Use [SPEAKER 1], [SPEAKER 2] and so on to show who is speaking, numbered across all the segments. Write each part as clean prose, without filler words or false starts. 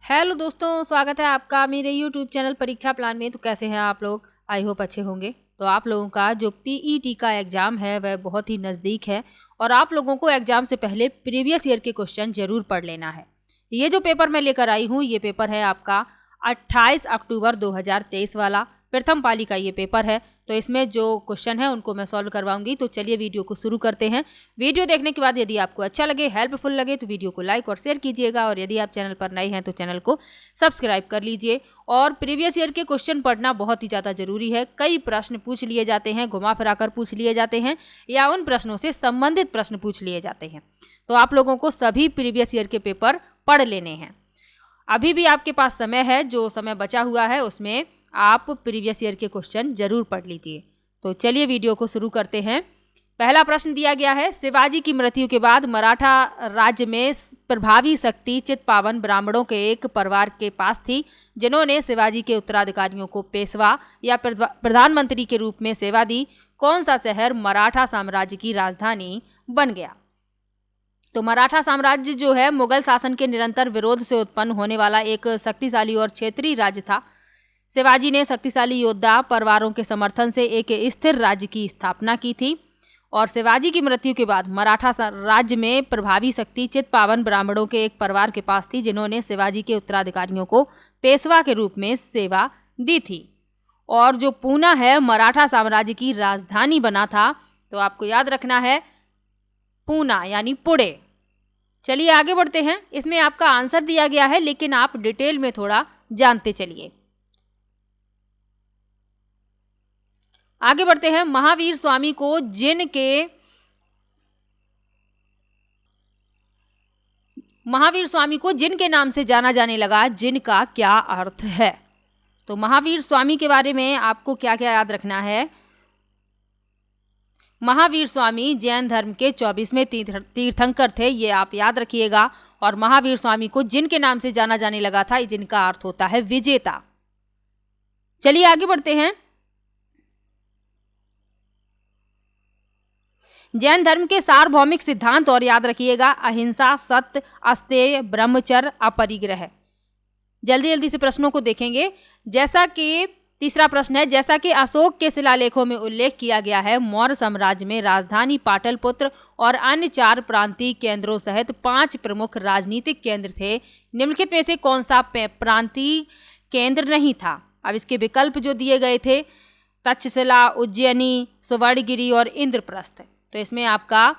[SPEAKER 1] Hello दोस्तों, स्वागत है आपका मेरे यूट्यूब चैनल परीक्षा प्लान में। तो कैसे हैं आप लोग? आई होप अच्छे होंगे। तो आप लोगों का जो पीईटी का एग्ज़ाम है वह बहुत ही नज़दीक है और आप लोगों को एग्ज़ाम से पहले प्रीवियस ईयर के क्वेश्चन ज़रूर पढ़ लेना है। ये जो पेपर मैं लेकर आई हूँ, ये पेपर है आपका 28 अक्टूबर 2023 वाला प्रथम पाली का ये पेपर है। तो इसमें जो क्वेश्चन है उनको मैं सॉल्व करवाऊंगी। तो चलिए वीडियो को शुरू करते हैं। वीडियो देखने के बाद यदि आपको अच्छा लगे, हेल्पफुल लगे तो वीडियो को लाइक और शेयर कीजिएगा और यदि आप चैनल पर नए हैं तो चैनल को सब्सक्राइब कर लीजिए। और प्रीवियस ईयर के क्वेश्चन पढ़ना बहुत ही ज़्यादा जरूरी है। कई प्रश्न पूछ लिए जाते हैं, घुमा फिरा कर पूछ लिए जाते हैं या उन प्रश्नों से संबंधित प्रश्न पूछ लिए जाते हैं। तो आप लोगों को सभी प्रीवियस ईयर के पेपर पढ़ लेने हैं। अभी भी आपके पास समय है, जो समय बचा हुआ है उसमें आप प्रीवियस ईयर के क्वेश्चन जरूर पढ़ लीजिए। तो चलिए वीडियो को शुरू करते हैं। पहला प्रश्न दिया गया है, शिवाजी की मृत्यु के बाद मराठा राज्य में प्रभावी शक्ति चित्पावन ब्राह्मणों के एक परिवार के पास थी, जिन्होंने शिवाजी के उत्तराधिकारियों को पेशवा या प्रधानमंत्री के रूप में सेवा दी। कौन सा शहर मराठा साम्राज्य की राजधानी बन गया? तो मराठा साम्राज्य जो है मुगल शासन के निरंतर विरोध से उत्पन्न होने वाला एक शक्तिशाली और क्षेत्रीय राज्य था। शिवाजी ने शक्तिशाली योद्धा परिवारों के समर्थन से एक स्थिर राज्य की स्थापना की थी और शिवाजी की मृत्यु के बाद मराठा राज्य में प्रभावी शक्ति चित्पावन ब्राह्मणों के एक परिवार के पास थी, जिन्होंने शिवाजी के उत्तराधिकारियों को पेशवा के रूप में सेवा दी थी। और जो पूना है मराठा साम्राज्य की राजधानी बना था। तो आपको याद रखना है पूना यानी पुणे। चलिए आगे बढ़ते हैं। इसमें आपका आंसर दिया गया है, लेकिन आप डिटेल में थोड़ा जानते चलिए। आगे बढ़ते हैं। महावीर स्वामी को जिनके नाम से जाना जाने लगा, जिनका क्या अर्थ है? तो महावीर स्वामी के बारे में आपको क्या क्या याद रखना है। महावीर स्वामी जैन धर्म के 24वें तीर्थंकर थे, ये आप याद रखिएगा। और महावीर स्वामी को जिनके नाम से जाना जाने लगा था, जिनका अर्थ होता है विजेता। चलिए आगे बढ़ते हैं। जैन धर्म के सार्वभौमिक सिद्धांत और याद रखिएगा, अहिंसा, सत्य, अस्तेय, ब्रह्मचर्य, अपरिग्रह। जल्दी जल्दी से प्रश्नों को देखेंगे। जैसा कि तीसरा प्रश्न है, जैसा कि अशोक के शिलालेखों में उल्लेख किया गया है, मौर्य साम्राज्य में राजधानी पाटलिपुत्र और अन्य 4 प्रांतीय केंद्रों सहित 5 प्रमुख राजनीतिक केंद्र थे। निम्नलिखित में से कौन सा प्रांतीय केंद्र नहीं था? अब इसके विकल्प जो दिए गए थे, तक्षशिला, उज्जैनी, सुवर्णगिरी और इंद्रप्रस्थ। तो इसमें आपका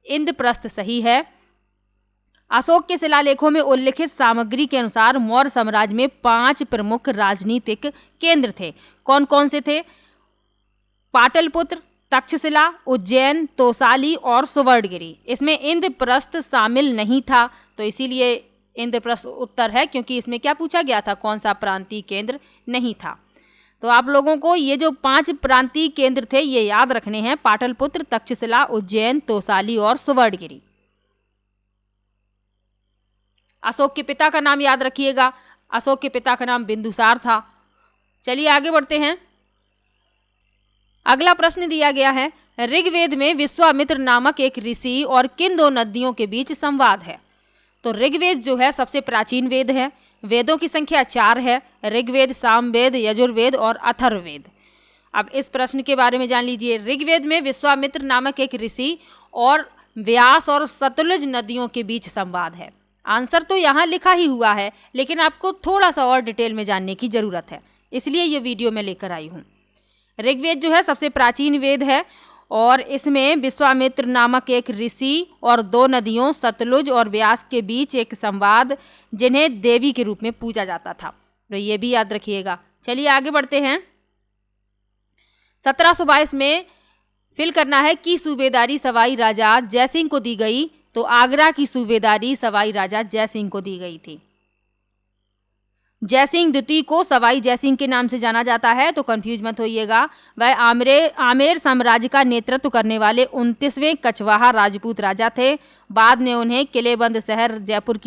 [SPEAKER 1] इंद्रप्रस्थ सही है। अशोक के शिलालेखों में उल्लिखित सामग्री के अनुसार मौर्य साम्राज्य में 5 प्रमुख राजनीतिक केंद्र थे। कौन कौन से थे? पाटलिपुत्र, तक्षशिला, उज्जैन, तोसाली और सुवर्णगिरी। इसमें इंद्रप्रस्थ शामिल नहीं था, तो इसीलिए इंद्रप्रस्थ उत्तर है, क्योंकि इसमें क्या पूछा गया था, कौन सा प्रांतीय केंद्र नहीं था। तो आप लोगों को ये जो 5 प्रांतीय केंद्र थे ये याद रखने हैं, पाटलिपुत्र, तक्षशिला, उज्जैन, तोसाली और सुवर्णगिरी। अशोक के पिता का नाम याद रखिएगा। अशोक के पिता का नाम बिंदुसार था। चलिए आगे बढ़ते हैं। अगला प्रश्न दिया गया है, ऋग्वेद में विश्वामित्र नामक एक ऋषि और किन 2 नदियों के बीच संवाद है? तो ऋग्वेद जो है सबसे प्राचीन वेद है। वेदों की संख्या 4 है, ऋग्वेद, सामवेद, यजुर्वेद और अथर्ववेद। अब इस प्रश्न के बारे में जान लीजिए। ऋग्वेद में विश्वामित्र नामक एक ऋषि और व्यास और सतलुज नदियों के बीच संवाद है। आंसर तो यहाँ लिखा ही हुआ है, लेकिन आपको थोड़ा सा और डिटेल में जानने की जरूरत है, इसलिए ये वीडियो मैं लेकर आई हूँ। ऋग्वेद जो है सबसे प्राचीन वेद है और इसमें विश्वामित्र नामक एक ऋषि और 2 नदियों सतलुज और व्यास के बीच एक संवाद, जिन्हें देवी के रूप में पूजा जाता था। तो ये भी याद रखिएगा। चलिए आगे बढ़ते हैं। 1722 में फिल करना है कि सूबेदारी सवाई राजा जयसिंह को दी गई। तो आगरा की सूबेदारी सवाई राजा जयसिंह को दी गई थी। जयसिंह द्वितीय को सवाई जयसिंह के नाम से जाना जाता है, तो कंफ्यूज मत होइएगा। वह आमेर साम्राज्य का नेतृत्व करने वाले 29वें कछवाहा राजपूत राजा थे। बाद में उन्होंने किलेबंद शहर जयपुर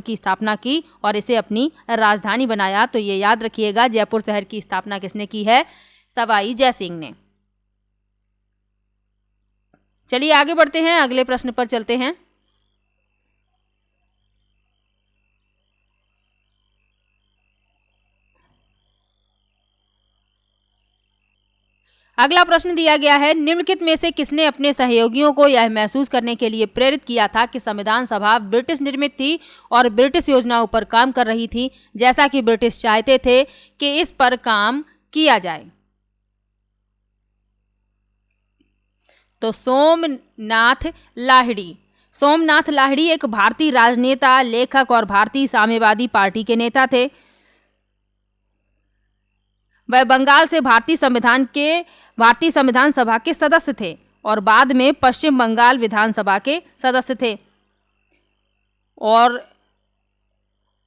[SPEAKER 1] की स्थापना की और इसे अपनी राजधानी बनाया। तो ये याद रखिएगा, जयपुर शहर की स्थापना किसने की है? सवाई जयसिंह ने। चलिए आगे बढ़ते हैं, अगले प्रश्न पर चलते हैं। अगला प्रश्न दिया गया है, निम्नलिखित में से किसने अपने सहयोगियों को यह महसूस करने के लिए प्रेरित किया था कि संविधान सभा ब्रिटिश निर्मित थी और ब्रिटिश योजनाओं पर काम कर रही थी, जैसा कि ब्रिटिश चाहते थे कि इस पर काम किया जाए? तो सोमनाथ लाहिड़ी। सोमनाथ लाहिड़ी एक भारतीय राजनेता, लेखक और भारतीय साम्यवादी पार्टी के नेता थे। वह बंगाल से भारतीय संविधान सभा के सदस्य थे और बाद में पश्चिम बंगाल विधानसभा के सदस्य थे, और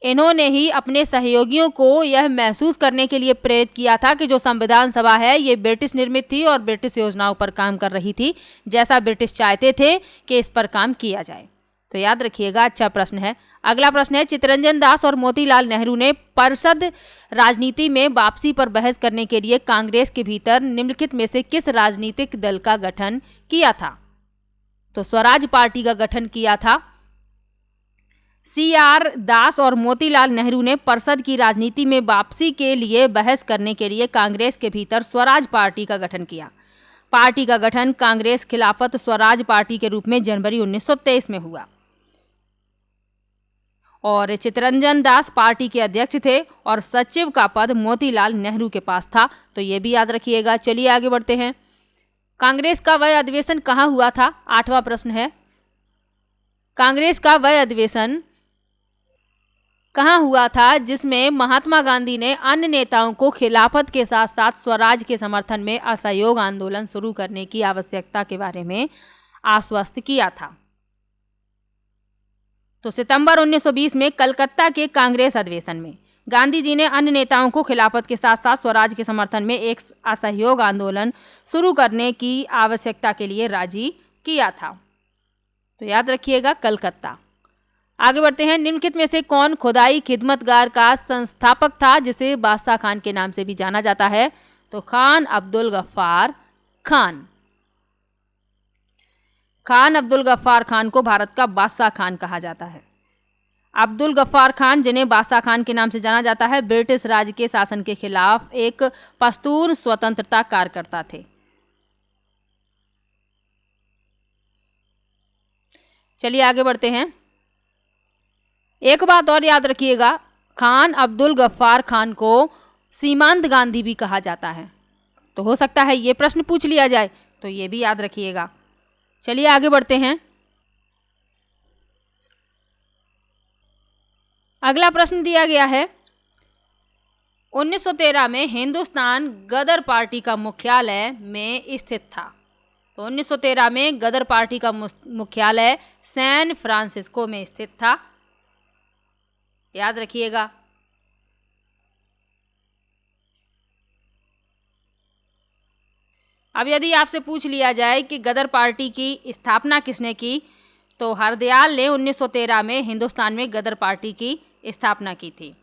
[SPEAKER 1] इन्होंने ही अपने सहयोगियों को यह महसूस करने के लिए प्रेरित किया था कि जो संविधान सभा है ये ब्रिटिश निर्मित थी और ब्रिटिश योजनाओं पर काम कर रही थी, जैसा ब्रिटिश चाहते थे कि इस पर काम किया जाए। तो याद रखिएगा, अच्छा प्रश्न है। अगला प्रश्न है, चित्तरंजन दास और मोतीलाल नेहरू ने परिषद राजनीति में वापसी पर बहस करने के लिए कांग्रेस के भीतर निम्नलिखित में से किस राजनीतिक दल का गठन किया था? तो स्वराज पार्टी का गठन किया था। CR दास और मोतीलाल नेहरू ने परिषद की राजनीति में वापसी के लिए बहस करने के लिए कांग्रेस के भीतर स्वराज पार्टी का गठन किया। पार्टी का गठन कांग्रेस खिलाफत स्वराज पार्टी के रूप में जनवरी 1923 में हुआ और चित्तरंजन दास पार्टी के अध्यक्ष थे और सचिव का पद मोतीलाल नेहरू के पास था। तो ये भी याद रखिएगा। चलिए आगे बढ़ते हैं। कांग्रेस का वह अधिवेशन कहाँ हुआ था? 8वां प्रश्न है, कांग्रेस का वह अधिवेशन कहाँ हुआ था जिसमें महात्मा गांधी ने अन्य नेताओं को खिलाफत के साथ साथ स्वराज के समर्थन में असहयोग आंदोलन शुरू करने की आवश्यकता के बारे में आश्वस्त किया था? तो सितंबर 1920 में कलकत्ता के कांग्रेस अधिवेशन में गांधी जी ने अन्य नेताओं को खिलाफत के साथ साथ स्वराज के समर्थन में एक असहयोग आंदोलन शुरू करने की आवश्यकता के लिए राजी किया था। तो याद रखिएगा, कलकत्ता। आगे बढ़ते हैं। निम्नलिखित में से कौन खुदाई खिदमतगार का संस्थापक था, जिसे बादशाह खान के नाम से भी जाना जाता है? तो खान अब्दुल गफ्फार खान। खान अब्दुल गफ्फार खान को भारत का बादशाह खान कहा जाता है। अब्दुल गफ्फार खान, जिन्हें बादशाह खान के नाम से जाना जाता है, ब्रिटिश राज के शासन के खिलाफ एक पश्तून स्वतंत्रता कार्यकर्ता थे। चलिए आगे बढ़ते हैं। एक बात और याद रखिएगा, खान अब्दुल गफ्फार खान को सीमांत गांधी भी कहा जाता है। तो हो सकता है ये प्रश्न पूछ लिया जाए, तो ये भी याद रखिएगा। चलिए आगे बढ़ते हैं। अगला प्रश्न दिया गया है, 1913 में हिंदुस्तान गदर पार्टी का मुख्यालय में स्थित था। तो 1913 में गदर पार्टी का मुख्यालय सैन फ्रांसिस्को में स्थित था। याद रखिएगा। अब यदि आपसे पूछ लिया जाए कि गदर पार्टी की स्थापना किसने की, तो हरदयाल ने 1913 में हिंदुस्तान में गदर पार्टी की स्थापना की थी।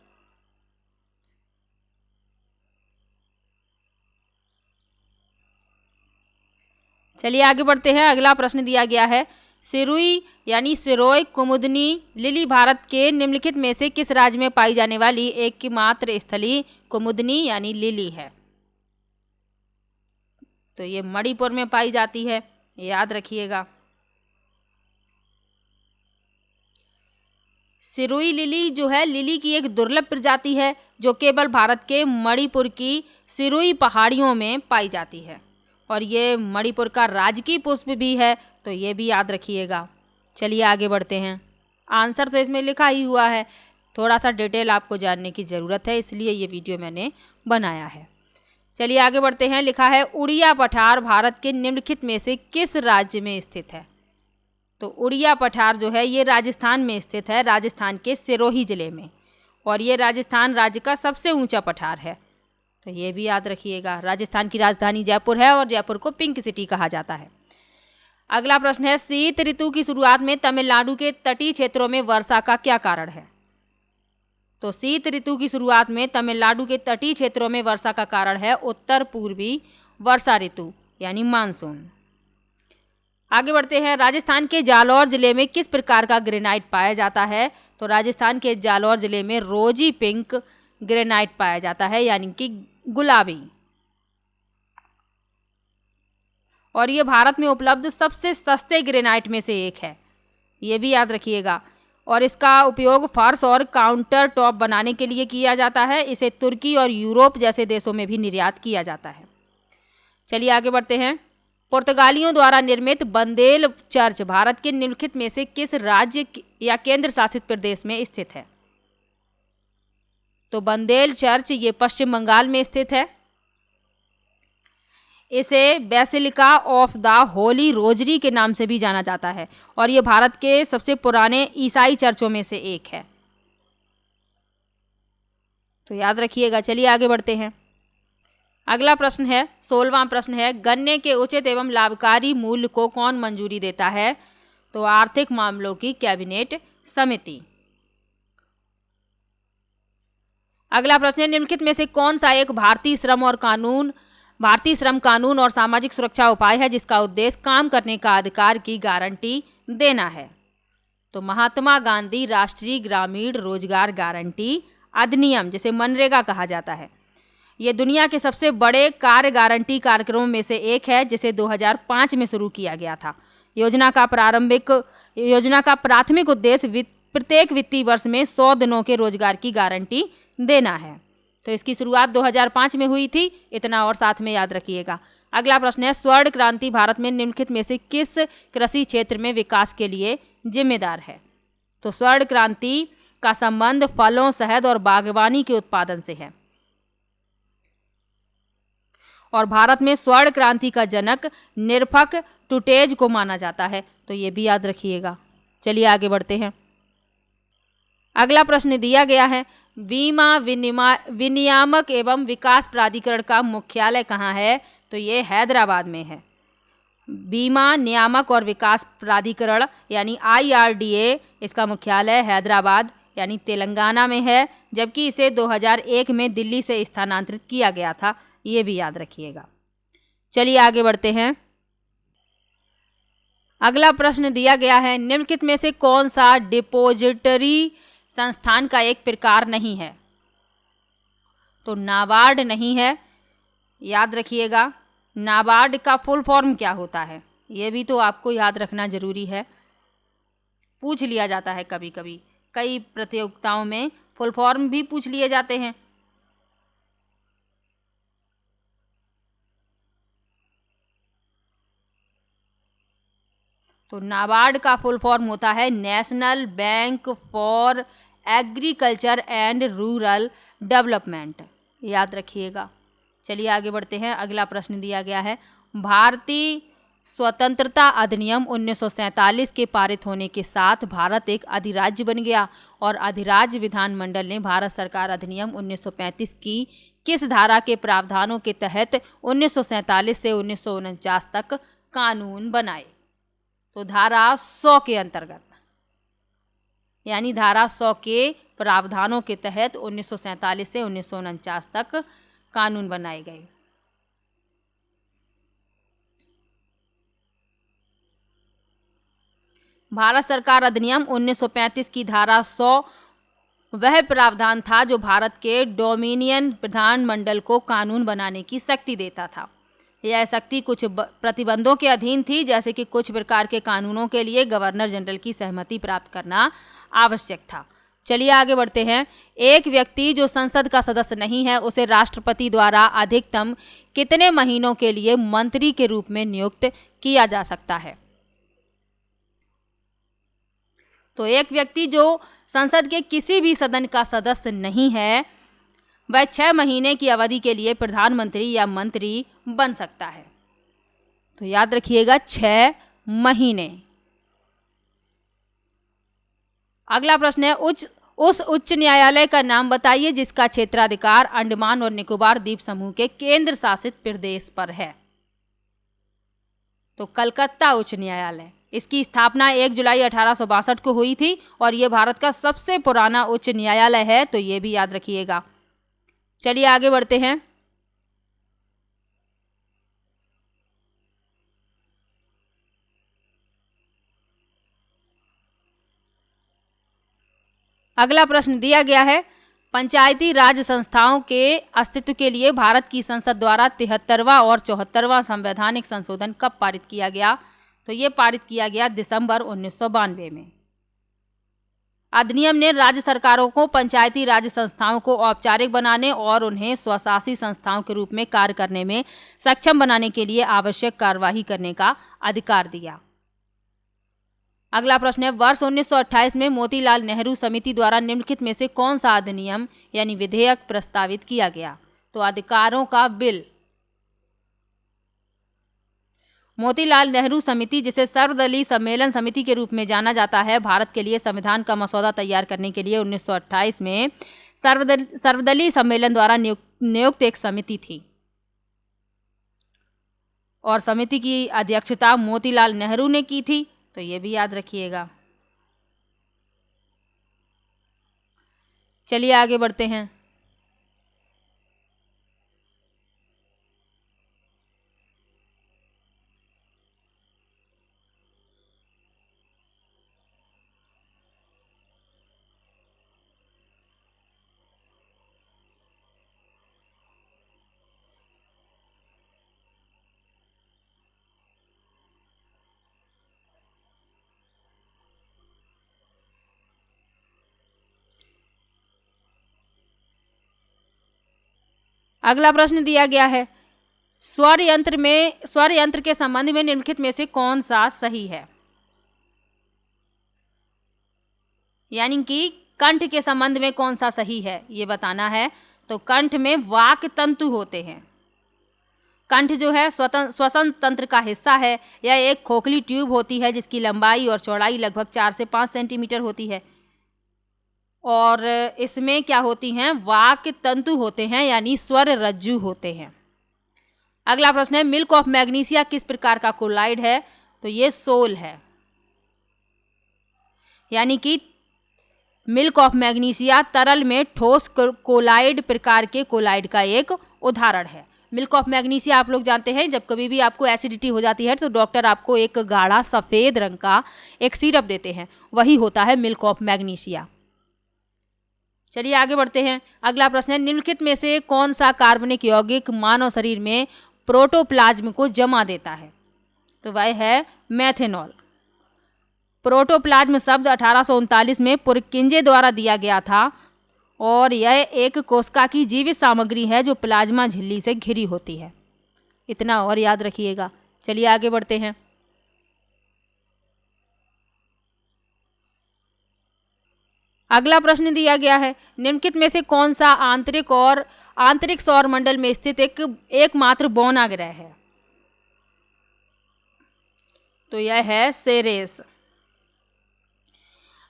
[SPEAKER 1] चलिए आगे बढ़ते हैं। अगला प्रश्न दिया गया है, सिरुई यानी सिरोय कुमुदनी लिली भारत के निम्नलिखित में से किस राज्य में पाई जाने वाली एकमात्र स्थलीय कुमुदनी यानी लिली है? तो ये मणिपुर में पाई जाती है, याद रखिएगा। सिरुई लिली जो है, लिली की एक दुर्लभ प्रजाति है जो केवल भारत के मणिपुर की सिरुई पहाड़ियों में पाई जाती है और ये मणिपुर का राजकीय पुष्प भी है। तो ये भी याद रखिएगा। चलिए आगे बढ़ते हैं। आंसर तो इसमें लिखा ही हुआ है, थोड़ा सा डिटेल आपको जानने की ज़रूरत है, इसलिए ये वीडियो मैंने बनाया है। चलिए आगे बढ़ते हैं। लिखा है, उड़िया पठार भारत के निम्नलिखित में से किस राज्य में स्थित है? तो उड़िया पठार जो है ये राजस्थान में स्थित है, राजस्थान के सिरोही जिले में, और ये राजस्थान राज्य का सबसे ऊंचा पठार है। तो ये भी याद रखिएगा। राजस्थान की राजधानी जयपुर है और जयपुर को पिंक सिटी कहा जाता है। अगला प्रश्न है, शीत ऋतु की शुरुआत में तमिलनाडु के तटीय क्षेत्रों में वर्षा का क्या कारण है? तो शीत ऋतु की शुरुआत में तमिलनाडु के तटीय क्षेत्रों में वर्षा का कारण है उत्तर पूर्वी वर्षा ऋतु यानी मानसून। आगे बढ़ते हैं। राजस्थान के जालौर जिले में किस प्रकार का ग्रेनाइट पाया जाता है? तो राजस्थान के जालौर जिले में रोजी पिंक ग्रेनाइट पाया जाता है, यानी कि गुलाबी। और ये भारत में उपलब्ध सबसे सस्ते ग्रेनाइट में से एक है, ये भी याद रखिएगा। और इसका उपयोग फर्श और काउंटर टॉप बनाने के लिए किया जाता है। इसे तुर्की और यूरोप जैसे देशों में भी निर्यात किया जाता है। चलिए आगे बढ़ते हैं। पुर्तगालियों द्वारा निर्मित बंदेल चर्च भारत के निम्नलिखित में से किस राज्य या केंद्र शासित प्रदेश में स्थित है? तो बंदेल चर्च ये पश्चिम बंगाल में स्थित है। इसे basilica of the Holi rosary के नाम से भी जाना जाता है और ये भारत के सबसे पुराने ईसाई चर्चों में से एक है, तो याद रखिएगा। चलिए आगे बढ़ते हैं। अगला प्रश्न है, 16वां प्रश्न है, गन्ने के उचित एवं लाभकारी मूल्य को कौन मंजूरी देता है? तो आर्थिक मामलों की कैबिनेट समिति। अगला प्रश्न है, निम्नलिखित में से कौन सा एक भारतीय श्रम कानून और सामाजिक सुरक्षा उपाय है जिसका उद्देश्य काम करने का अधिकार की गारंटी देना है? तो महात्मा गांधी राष्ट्रीय ग्रामीण रोजगार गारंटी अधिनियम, जिसे मनरेगा कहा जाता है। ये दुनिया के सबसे बड़े कार्य गारंटी कार्यक्रमों में से एक है, जिसे 2005 में शुरू किया गया था। योजना का प्राथमिक उद्देश्य प्रत्येक वित्तीय वर्ष में 100 दिनों के रोजगार की गारंटी देना है। तो इसकी शुरुआत 2005 में हुई थी, इतना और साथ में याद रखिएगा। अगला प्रश्न है, स्वर्ण क्रांति भारत में निम्नलिखित में से किस कृषि क्षेत्र में विकास के लिए जिम्मेदार है? तो स्वर्ण क्रांति का संबंध फलों, शहद और बागवानी के उत्पादन से है और भारत में स्वर्ण क्रांति का जनक निरफक टुटेज को माना जाता है, तो ये भी याद रखिएगा। चलिए आगे बढ़ते हैं। अगला प्रश्न दिया गया है, बीमा विनियामक एवं विकास प्राधिकरण का मुख्यालय कहाँ है? तो ये हैदराबाद में है। बीमा नियामक और विकास प्राधिकरण यानी IRDA, इसका मुख्यालय हैदराबाद यानी तेलंगाना में है, जबकि इसे 2001 में दिल्ली से स्थानांतरित किया गया था, ये भी याद रखिएगा। चलिए आगे बढ़ते हैं। अगला प्रश्न दिया गया है, निम्नलिखित में से कौन सा डिपॉजिटरी संस्थान का एक प्रकार नहीं है? तो नाबार्ड नहीं है, याद रखिएगा। नाबार्ड का फुल फॉर्म क्या होता है, ये भी तो आपको याद रखना जरूरी है, पूछ लिया जाता है कभी कभी, कई प्रतियोगिताओं में फुल फॉर्म भी पूछ लिए जाते हैं। तो नाबार्ड का फुल फॉर्म होता है national bank for agriculture and rural development, याद रखिएगा। चलिए आगे बढ़ते हैं। अगला प्रश्न दिया गया है, भारतीय स्वतंत्रता अधिनियम 1947 के पारित होने के साथ भारत एक अधिराज्य बन गया और अधिराज्य विधानमंडल ने भारत सरकार अधिनियम 1935 की किस धारा के प्रावधानों के तहत 1947 से 1949 तक कानून बनाए? तो धारा 100 के अंतर्गत, यानी धारा 100 के प्रावधानों के तहत 1947 से 1949 तक कानून बनाए गए। भारत सरकार अधिनियम 1935 की धारा 100 वह प्रावधान था जो भारत के डोमिनियन विधानमंडल को कानून बनाने की शक्ति देता था। यह शक्ति कुछ प्रतिबंधों के अधीन थी, जैसे कि कुछ प्रकार के कानूनों के लिए गवर्नर जनरल की सहमति प्राप्त करना आवश्यक था। चलिए आगे बढ़ते हैं। एक व्यक्ति जो संसद का सदस्य नहीं है, उसे राष्ट्रपति द्वारा अधिकतम कितने महीनों के लिए मंत्री के रूप में नियुक्त किया जा सकता है? तो एक व्यक्ति जो संसद के किसी भी सदन का सदस्य नहीं है, वह 6 महीने की अवधि के लिए प्रधानमंत्री या मंत्री बन सकता है। तो याद रखिएगा 6 महीने। अगला प्रश्न है, उस उच्च न्यायालय का नाम बताइए जिसका क्षेत्राधिकार अंडमान और निकोबार द्वीप समूह के केंद्र शासित प्रदेश पर है। तो कलकत्ता उच्च न्यायालय, इसकी स्थापना 1 जुलाई 1862 को हुई थी और ये भारत का सबसे पुराना उच्च न्यायालय है, तो ये भी याद रखिएगा। चलिए आगे बढ़ते हैं। अगला प्रश्न दिया गया है, पंचायती राज संस्थाओं के अस्तित्व के लिए भारत की संसद द्वारा 73वां और 74वां संवैधानिक संशोधन कब पारित किया गया? तो ये पारित किया गया दिसंबर 1992 में। अधिनियम ने राज्य सरकारों को पंचायती राज संस्थाओं को औपचारिक बनाने और उन्हें स्वशासी संस्थाओं के रूप में कार्य करने में सक्षम बनाने के लिए आवश्यक कार्यवाही करने का अधिकार दिया। अगला प्रश्न है, वर्ष 1928 में मोतीलाल नेहरू समिति द्वारा निम्नलिखित में से कौन सा अधिनियम यानी विधेयक प्रस्तावित किया गया? तो अधिकारों का बिल। मोतीलाल नेहरू समिति, जिसे सर्वदलीय सम्मेलन समिति के रूप में जाना जाता है, भारत के लिए संविधान का मसौदा तैयार करने के लिए 1928 में सर्वदलीय सम्मेलन द्वारा नियुक्त एक समिति थी और समिति की अध्यक्षता मोतीलाल नेहरू ने की थी, तो ये भी याद रखिएगा। चलिए आगे बढ़ते हैं। अगला प्रश्न दिया गया है, स्वर यंत्र के संबंध में निम्नलिखित में से कौन सा सही है? यानी कि कंठ के संबंध में कौन सा सही है ये बताना है। तो कंठ में वाक तंतु होते हैं। कंठ जो है श्वसन तंत्र का हिस्सा है। यह एक खोखली ट्यूब होती है जिसकी लंबाई और चौड़ाई लगभग 4 से 5 सेंटीमीटर होती है और इसमें क्या होती हैं? वाक तंतु होते हैं यानी स्वर रज्जु होते हैं। अगला प्रश्न है, मिल्क ऑफ मैग्नीशिया किस प्रकार का कोलाइड है? तो ये सोल है। यानी कि मिल्क ऑफ मैग्नीशिया तरल में ठोस कोलाइड प्रकार के कोलाइड का एक उदाहरण है। मिल्क ऑफ मैग्नीशिया आप लोग जानते हैं, जब कभी भी आपको एसिडिटी हो जाती है तो डॉक्टर आपको एक गाढ़ा सफ़ेद रंग का एक सिरप देते हैं, वही होता है मिल्क ऑफ मैग्नीशिया। चलिए आगे बढ़ते हैं। अगला प्रश्न है, निम्नलिखित में से कौन सा कार्बनिक यौगिक मानव शरीर में प्रोटोप्लाज्म को जमा देता है? तो वह है मेथेनॉल। प्रोटोप्लाज्म शब्द 1839 में पुरकिंजे द्वारा दिया गया था और यह एक कोशिका की जीवित सामग्री है जो प्लाज्मा झिल्ली से घिरी होती है। इतना और याद रखिएगा। चलिए आगे बढ़ते हैं। अगला प्रश्न दिया गया है, निम्नलिखित में से कौन सा आंतरिक सौर मंडल में स्थित एकमात्र बौना ग्रह है? तो यह है सेरेस।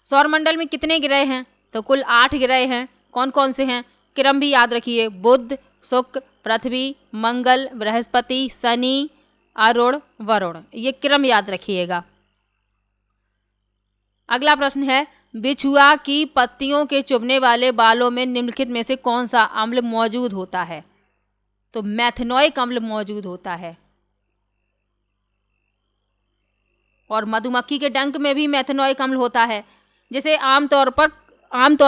[SPEAKER 1] सौरमंडल में कितने ग्रह हैं? तो कुल 8 ग्रह हैं। कौन कौन से हैं? क्रम भी याद रखिए, बुध, शुक्र, पृथ्वी, मंगल, बृहस्पति, शनि, अरुण, वरुण, ये क्रम याद रखिएगा। अगला प्रश्न है, बिछुआ की पत्तियों के चुभने वाले बालों में निम्नलिखित में से कौन सा अम्ल मौजूद होता है? तो मैथनोइक अम्ल मौजूद होता है। और मधुमक्खी के डंक में भी मैथनोइक अम्ल होता है, जिसे आमतौर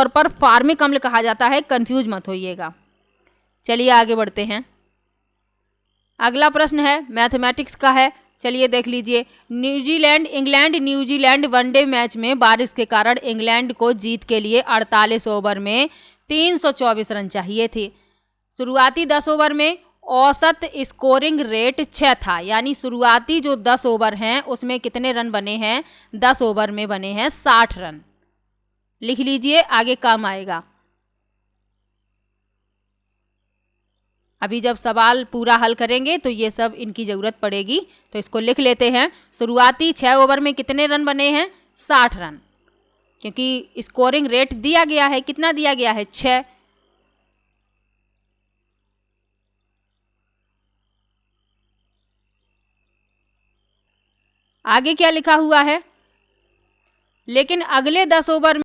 [SPEAKER 1] पर फार्मिक अम्ल कहा जाता है। कंफ्यूज मत होइएगा। चलिए आगे बढ़ते हैं। अगला प्रश्न है मैथमेटिक्स का है। चलिए देख लीजिए। इंग्लैंड न्यूजीलैंड वनडे मैच में बारिश के कारण इंग्लैंड को जीत के लिए 48 ओवर में 324 रन चाहिए थे। शुरुआती 10 ओवर में औसत स्कोरिंग रेट 6 था, यानी शुरुआती जो 10 ओवर हैं उसमें कितने रन बने हैं? 10 ओवर में बने हैं 60 रन। लिख लीजिए, आगे काम आएगा। अभी जब सवाल पूरा हल करेंगे तो ये सब इनकी ज़रूरत पड़ेगी, तो इसको लिख लेते हैं। शुरुआती 6 ओवर में कितने रन बने हैं? 60 रन, क्योंकि स्कोरिंग रेट दिया गया है। कितना दिया गया है? 6। आगे क्या लिखा हुआ है? लेकिन अगले 10 ओवर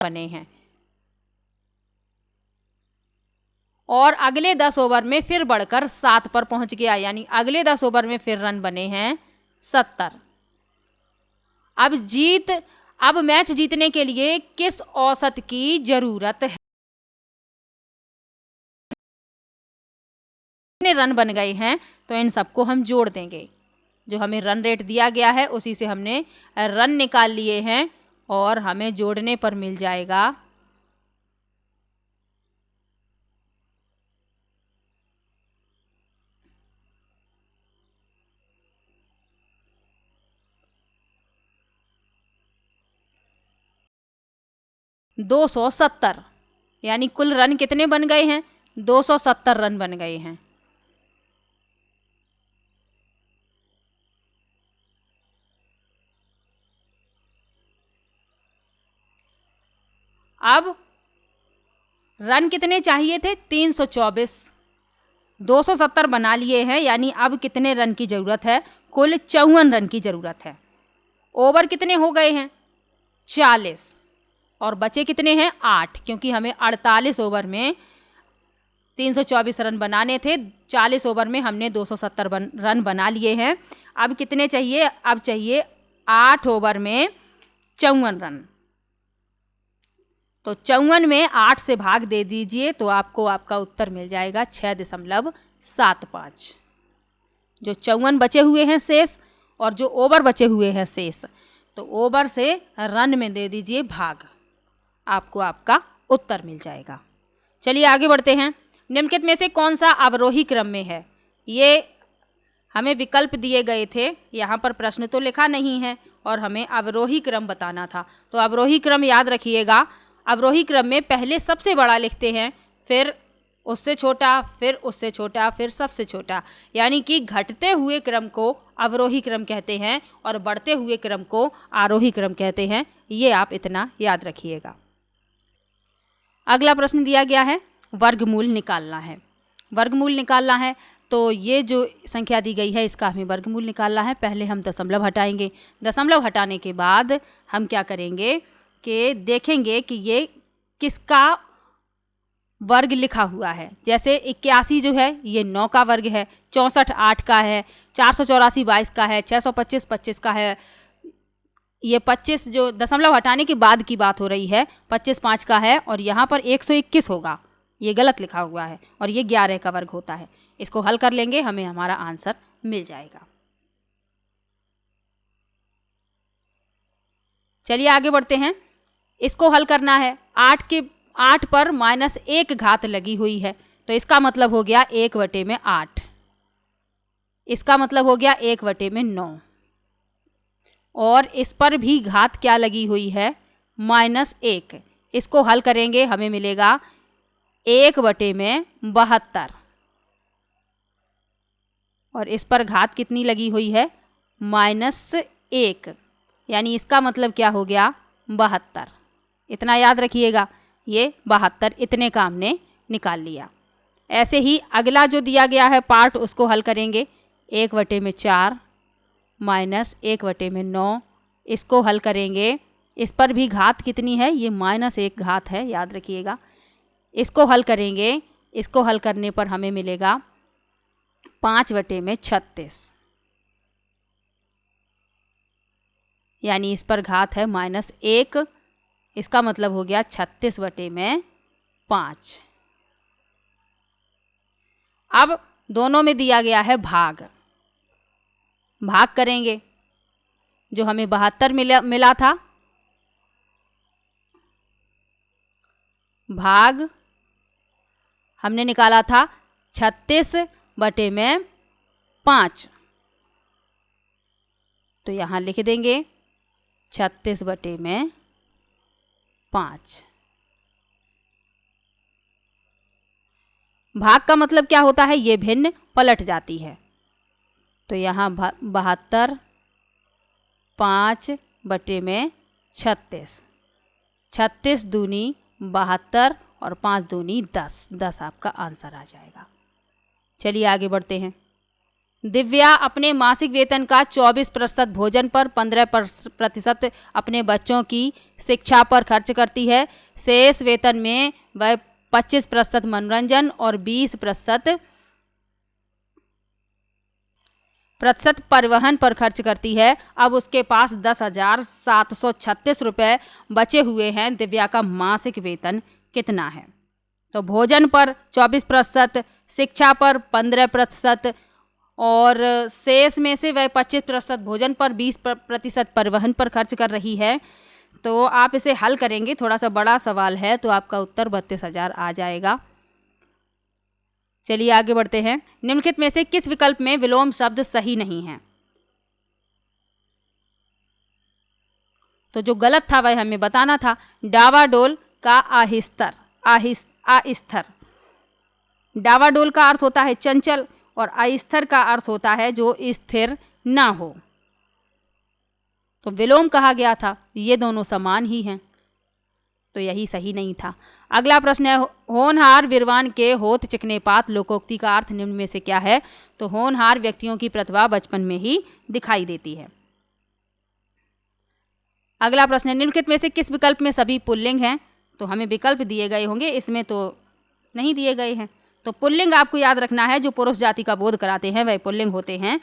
[SPEAKER 1] बने हैं। और अगले 10 ओवर में फिर बढ़कर 7 पर पहुंच गया, यानी अगले 10 ओवर में फिर रन बने हैं 70। अब मैच जीतने के लिए किस औसत की जरूरत है? कितने रन बन गए हैं, तो इन सबको हम जोड़ देंगे। जो हमें रन रेट दिया गया है उसी से हमने रन निकाल लिए हैं और हमें जोड़ने पर मिल जाएगा 270। यानी कुल रन कितने बन गए हैं? 270 रन बन गए हैं। अब रन कितने चाहिए थे? 324। 270 बना लिए हैं, यानी अब कितने रन की जरूरत है? कुल 54 रन की जरूरत है। ओवर कितने हो गए हैं? 40। और बचे कितने हैं? 8, क्योंकि हमें 48 ओवर में 324 रन बनाने थे। 40 ओवर में हमने 270 रन बना लिए हैं। अब कितने चाहिए? अब चाहिए 8 ओवर में 54 रन। तो 54 में 8 से भाग दे दीजिए तो आपको आपका उत्तर मिल जाएगा 6.75। जो 54 बचे हुए हैं शेष और जो ओवर बचे हुए हैं शेष, तो ओवर से रन में दे दीजिए भाग, आपको आपका उत्तर मिल जाएगा। चलिए आगे बढ़ते हैं। निम्नलिखित में से कौन सा अवरोही क्रम में है? ये हमें विकल्प दिए गए थे, यहाँ पर प्रश्न तो लिखा नहीं है और हमें अवरोही क्रम बताना था। तो अवरोही क्रम याद रखिएगा। अवरोही क्रम में पहले सबसे बड़ा लिखते हैं, फिर उससे छोटा, फिर उससे छोटा, फिर सबसे छोटा। यानी कि घटते हुए क्रम को अवरोही क्रम कहते हैं और बढ़ते हुए क्रम को आरोही क्रम कहते हैं। ये आप इतना याद रखिएगा। अगला प्रश्न दिया गया है, वर्गमूल निकालना है। वर्गमूल निकालना है तो ये जो संख्या दी गई है इसका हमें वर्गमूल निकालना है। पहले हम दशमलव हटाएंगे। दशमलव हटाने के बाद हम क्या करेंगे कि देखेंगे कि ये किसका वर्ग लिखा हुआ है। जैसे 81 जो है ये 9 का वर्ग है, 64 8 का है, 484 22 का है, 625 25 का है। ये 25 जो दशमलव हटाने के बाद की बात हो रही है, 25 5 का है और यहाँ पर 121 होगा, ये गलत लिखा हुआ है और ये 11 का वर्ग होता है। इसको हल कर लेंगे, हमें हमारा आंसर मिल जाएगा। चलिए आगे बढ़ते हैं। इसको हल करना है। 8 पर -1 घात लगी हुई है, तो इसका मतलब हो गया 1/8। इसका मतलब हो गया 1/9। और इस पर भी घात क्या लगी हुई है? -1। इसको हल करेंगे, हमें मिलेगा 1/72। और इस पर घात कितनी लगी हुई है? -1। यानी इसका मतलब क्या हो गया? 72। इतना याद रखिएगा, ये 72 इतने का हमने निकाल लिया। ऐसे ही अगला जो दिया गया है पार्ट, उसको हल करेंगे। 1/4 -1/9, इसको हल करेंगे। इस पर भी घात कितनी है? ये -1 घात है, याद रखिएगा। इसको हल करेंगे। इसको हल करने पर हमें मिलेगा 5/36। यानी इस पर घात है -1, इसका मतलब हो गया 36/5। अब दोनों में दिया गया है भाग। भाग करेंगे। जो हमें 72 मिला था, भाग हमने निकाला था 36/5। तो यहाँ लिख देंगे 36/5। भाग का मतलब क्या होता है? ये भिन्न पलट जाती है। तो यहाँ 72 5/36। 36 दूनी 72 और 5 दूनी 10। 10 आपका आंसर आ जाएगा। चलिए आगे बढ़ते हैं। दिव्या अपने मासिक वेतन का 24% भोजन पर, 15% अपने बच्चों की शिक्षा पर खर्च करती है। शेष वेतन में वह 25% मनोरंजन और 20% परिवहन पर खर्च करती है। अब उसके पास 10,736 रुपये बचे हुए हैं। दिव्या का मासिक वेतन कितना है? तो भोजन पर 24%, शिक्षा पर 15% और शेष में से वह 25% भोजन पर, 20% परिवहन पर खर्च कर रही है। तो आप इसे हल करेंगे, थोड़ा सा बड़ा सवाल है, तो आपका उत्तर 32,000 आ जाएगा। चलिए आगे बढ़ते हैं। निम्नलिखित में से किस विकल्प में विलोम शब्द सही नहीं है? तो जो गलत था वह हमें बताना था। डावाडोल का अस्थिर। डावाडोल का अर्थ होता है चंचल और अस्थिर का अर्थ होता है जो स्थिर ना हो। तो विलोम कहा गया था, ये दोनों समान ही हैं, तो यही सही नहीं था। अगला प्रश्न है, होनहार विद्वान के होत चिकने पात लोकोक्ति का अर्थ निम्न में से क्या है? तो होनहार व्यक्तियों की प्रतिभा बचपन में ही दिखाई देती है। अगला प्रश्न है, निम्नलिखित में से किस विकल्प में सभी पुल्लिंग हैं? तो हमें विकल्प दिए गए होंगे, इसमें तो नहीं दिए गए हैं। तो पुल्लिंग आपको याद रखना है, जो पुरुष जाति का बोध कराते हैं वह पुल्लिंग होते हैं,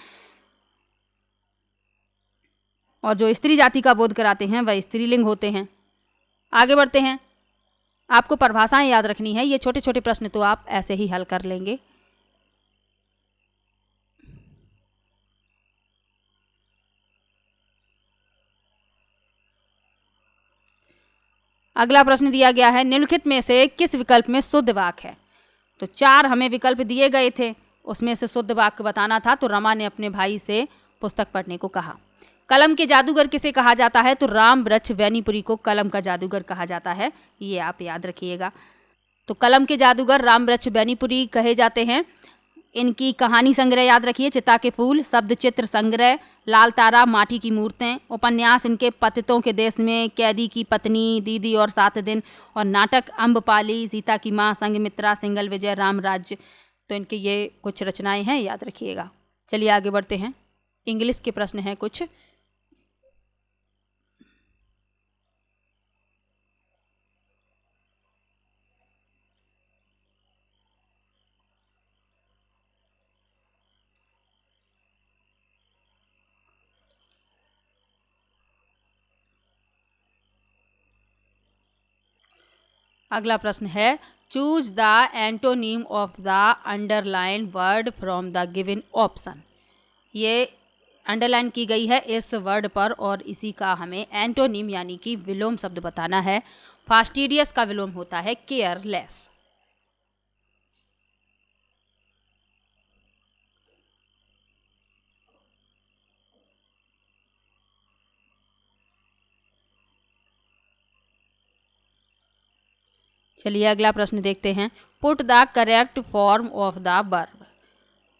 [SPEAKER 1] और जो स्त्री जाति का बोध कराते हैं वह स्त्रीलिंग होते हैं। आगे बढ़ते हैं। आपको परिभाषाएं याद रखनी है, ये छोटे छोटे प्रश्न तो आप ऐसे ही हल कर लेंगे। अगला प्रश्न दिया गया है, निम्नलिखित में से किस विकल्प में शुद्ध वाक्य है? तो 4 हमें विकल्प दिए गए थे, उसमें से शुद्ध वाक्य बताना था। तो रमा ने अपने भाई से पुस्तक पढ़ने को कहा। कलम के जादूगर किसे कहा जाता है? तो राम वृक्ष बैनीपुरी को कलम का जादूगर कहा जाता है, ये आप याद रखिएगा। तो कलम के जादूगर राम वृक्ष बैनीपुरी कहे जाते हैं। इनकी कहानी संग्रह याद रखिए, चिता के फूल, शब्द चित्र संग्रह, लाल तारा, माटी की मूर्तें। उपन्यास इनके पतितों के देश में, कैदी की पत्नी, दीदी और 7 दिन, और नाटक अम्बपाली, सीता की माँ, संघमित्रा, सिंगल विजय, राम राज्य। तो इनके ये कुछ रचनाएं हैं, याद रखिएगा। चलिए आगे बढ़ते हैं। इंग्लिश के प्रश्न हैं कुछ। अगला प्रश्न है, choose the antonym of the underline word from the given option. ये अंडरलाइन की गई है इस वर्ड पर, और इसी का हमें एंटोनिम यानी कि विलोम शब्द बताना है। फास्टिडियस का विलोम होता है केयरलेस। चलिए अगला प्रश्न देखते हैं। Put the correct form of the verb.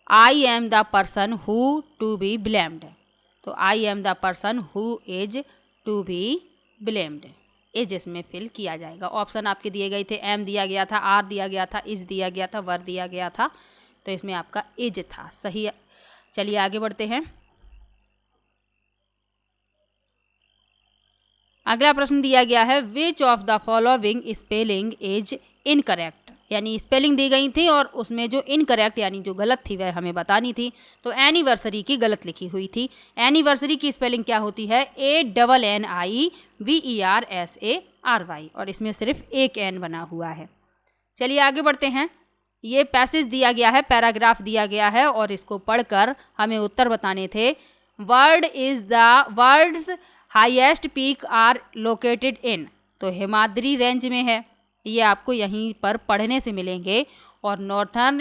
[SPEAKER 1] I am the person who to be blamed. तो I am the person who is to be blamed, is इसमें फिल किया जाएगा। ऑप्शन आपके दिए गए थे, एम दिया गया था, आर दिया गया था, इज दिया गया था, वर दिया गया था, तो इसमें आपका इज था सही। चलिए आगे बढ़ते हैं। अगला प्रश्न दिया गया है, which of the following spelling is incorrect. यानी स्पेलिंग दी गई थी और उसमें जो इनकरेक्ट यानी जो गलत थी वह हमें बतानी थी। तो एनिवर्सरी की गलत लिखी हुई थी। एनिवर्सरी की स्पेलिंग क्या होती है? ANNIVERSARY, और इसमें सिर्फ एक एन बना हुआ है। चलिए आगे बढ़ते हैं। ये पैसेज दिया गया है, पैराग्राफ दिया गया है, और इसको पढ़कर हमें उत्तर बताने थे। Words highest peak are located in. तो हिमाद्री रेंज में है, ये आपको यहीं पर पढ़ने से मिलेंगे। और northern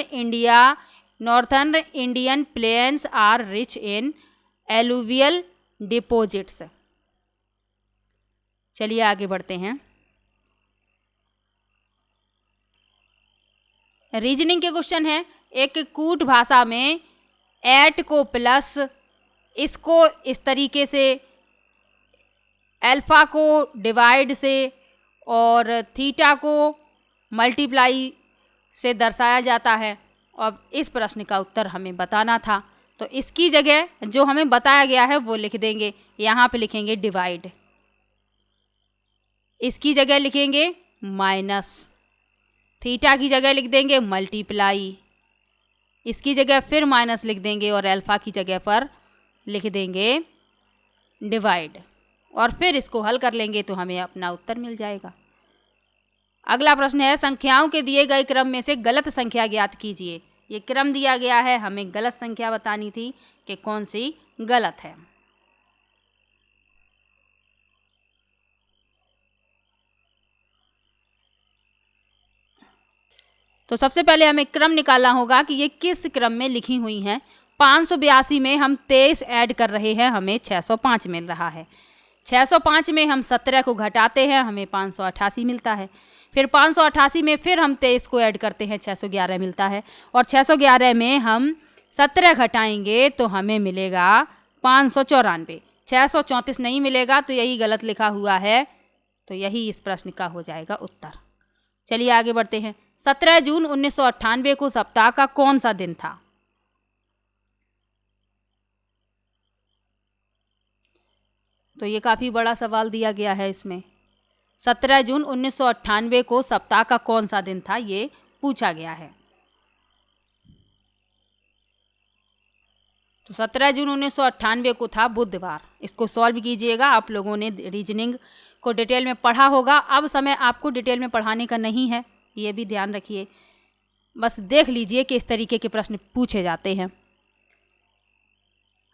[SPEAKER 1] Indian plains are rich in alluvial deposits. चलिए आगे बढ़ते हैं। रीजनिंग के क्वेश्चन है। एक कूट भाषा में एट को प्लस, इसको इस तरीके से, अल्फा को डिवाइड से और थीटा को मल्टीप्लाई से दर्शाया जाता है। अब इस प्रश्न का उत्तर हमें बताना था। तो इसकी जगह जो हमें बताया गया है वो लिख देंगे। यहाँ पे लिखेंगे डिवाइड, इसकी जगह लिखेंगे माइनस, थीटा की जगह लिख देंगे मल्टीप्लाई, इसकी जगह फिर माइनस लिख देंगे और अल्फा की जगह पर लिख देंगे डिवाइड, और फिर इसको हल कर लेंगे तो हमें अपना उत्तर मिल जाएगा। अगला प्रश्न है, संख्याओं के दिए गए क्रम में से गलत संख्या ज्ञात कीजिए। ये क्रम दिया गया है, हमें गलत संख्या बतानी थी कि कौन सी गलत है। तो सबसे पहले हमें क्रम निकालना होगा कि ये किस क्रम में लिखी हुई हैं। 582 में हम 23 ऐड कर रहे हैं, हमें 605 मिल रहा है। 605 में हम 17 को घटाते हैं, हमें 588 मिलता है। फिर 588 में फिर हम 23 को ऐड करते हैं, 611 मिलता है। और 611 में हम 17 घटाएंगे तो हमें मिलेगा 594। 634 नहीं मिलेगा, तो यही गलत लिखा हुआ है, तो यही इस प्रश्न का हो जाएगा उत्तर। चलिए आगे बढ़ते हैं। 17 जून 1998 को सप्ताह का कौन सा दिन था? तो ये काफ़ी बड़ा सवाल दिया गया है इसमें। 17 जून 1998 को सप्ताह का कौन सा दिन था, ये पूछा गया है। तो 17 जून 1998 को था बुधवार। इसको सॉल्व कीजिएगा। आप लोगों ने रीजनिंग को डिटेल में पढ़ा होगा, अब समय आपको डिटेल में पढ़ाने का नहीं है, ये भी ध्यान रखिए। बस देख लीजिए कि इस तरीके के प्रश्न पूछे जाते हैं।